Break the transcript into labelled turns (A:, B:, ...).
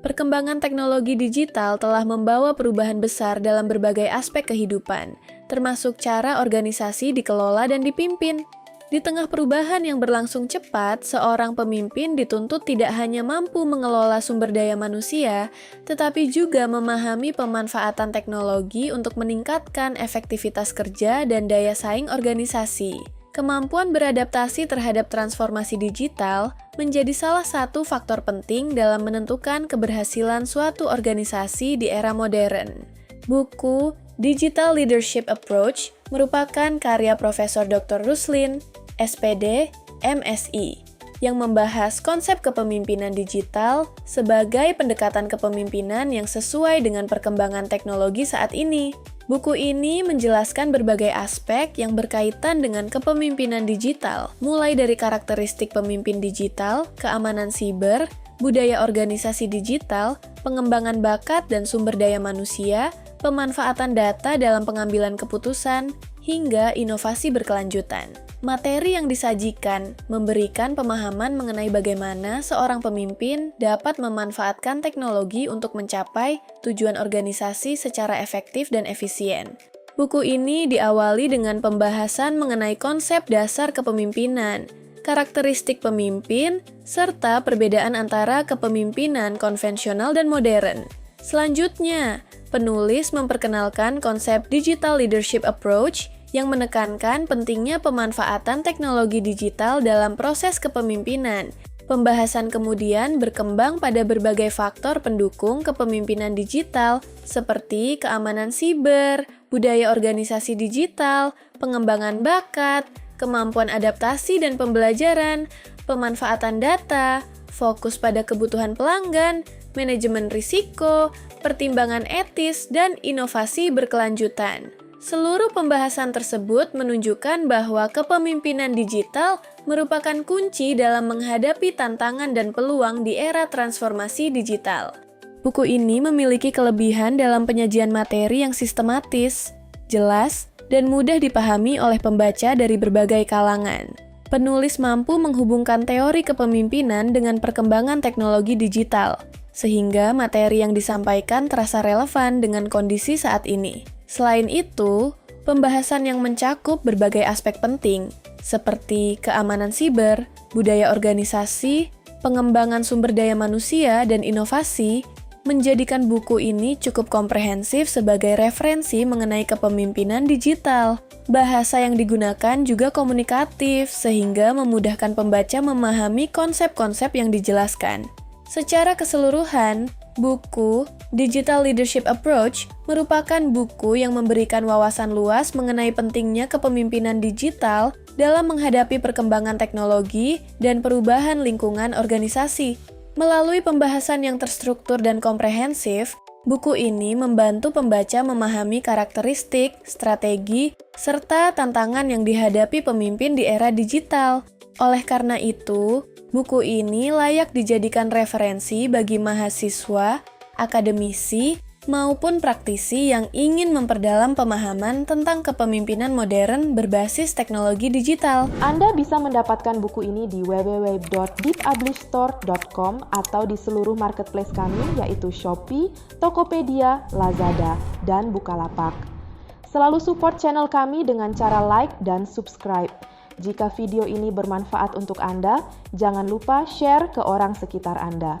A: Perkembangan teknologi digital telah membawa perubahan besar dalam berbagai aspek kehidupan, termasuk cara organisasi dikelola dan dipimpin. Di tengah perubahan yang berlangsung cepat, seorang pemimpin dituntut tidak hanya mampu mengelola sumber daya manusia, tetapi juga memahami pemanfaatan teknologi untuk meningkatkan efektivitas kerja dan daya saing organisasi. Kemampuan beradaptasi terhadap transformasi digital menjadi salah satu faktor penting dalam menentukan keberhasilan suatu organisasi di era modern. Buku Digital Leadership Approach merupakan karya Profesor Dr. Russlin, SPD, MSI, yang membahas konsep kepemimpinan digital sebagai pendekatan kepemimpinan yang sesuai dengan perkembangan teknologi saat ini. Buku ini menjelaskan berbagai aspek yang berkaitan dengan kepemimpinan digital, mulai dari karakteristik pemimpin digital, keamanan siber, budaya organisasi digital, pengembangan bakat dan sumber daya manusia, pemanfaatan data dalam pengambilan keputusan, hingga inovasi berkelanjutan. Materi yang disajikan memberikan pemahaman mengenai bagaimana seorang pemimpin dapat memanfaatkan teknologi untuk mencapai tujuan organisasi secara efektif dan efisien. Buku ini diawali dengan pembahasan mengenai konsep dasar kepemimpinan, karakteristik pemimpin, serta perbedaan antara kepemimpinan konvensional dan modern. Selanjutnya, penulis memperkenalkan konsep Digital Leadership Approach yang menekankan pentingnya pemanfaatan teknologi digital dalam proses kepemimpinan. Pembahasan kemudian berkembang pada berbagai faktor pendukung kepemimpinan digital, seperti keamanan siber, budaya organisasi digital, pengembangan bakat, kemampuan adaptasi dan pembelajaran, pemanfaatan data, fokus pada kebutuhan pelanggan, manajemen risiko, pertimbangan etis, dan inovasi berkelanjutan. Seluruh pembahasan tersebut menunjukkan bahwa kepemimpinan digital merupakan kunci dalam menghadapi tantangan dan peluang di era transformasi digital. Buku ini memiliki kelebihan dalam penyajian materi yang sistematis, jelas, dan mudah dipahami oleh pembaca dari berbagai kalangan. Penulis mampu menghubungkan teori kepemimpinan dengan perkembangan teknologi digital, sehingga materi yang disampaikan terasa relevan dengan kondisi saat ini. Selain itu, pembahasan yang mencakup berbagai aspek penting, seperti keamanan siber, budaya organisasi, pengembangan sumber daya manusia, dan inovasi, menjadikan buku ini cukup komprehensif sebagai referensi mengenai kepemimpinan digital. Bahasa yang digunakan juga komunikatif, sehingga memudahkan pembaca memahami konsep-konsep yang dijelaskan. Secara keseluruhan, buku Digital Leadership Approach merupakan buku yang memberikan wawasan luas mengenai pentingnya kepemimpinan digital dalam menghadapi perkembangan teknologi dan perubahan lingkungan organisasi. Melalui pembahasan yang terstruktur dan komprehensif, buku ini membantu pembaca memahami karakteristik, strategi, serta tantangan yang dihadapi pemimpin di era digital. Oleh karena itu, buku ini layak dijadikan referensi bagi mahasiswa, akademisi, maupun praktisi yang ingin memperdalam pemahaman tentang kepemimpinan modern berbasis teknologi digital.
B: Anda bisa mendapatkan buku ini di www.deeppublishstore.com atau di seluruh marketplace kami yaitu Shopee, Tokopedia, Lazada, dan Bukalapak. Selalu support channel kami dengan cara like dan subscribe. Jika video ini bermanfaat untuk Anda, jangan lupa share ke orang sekitar Anda.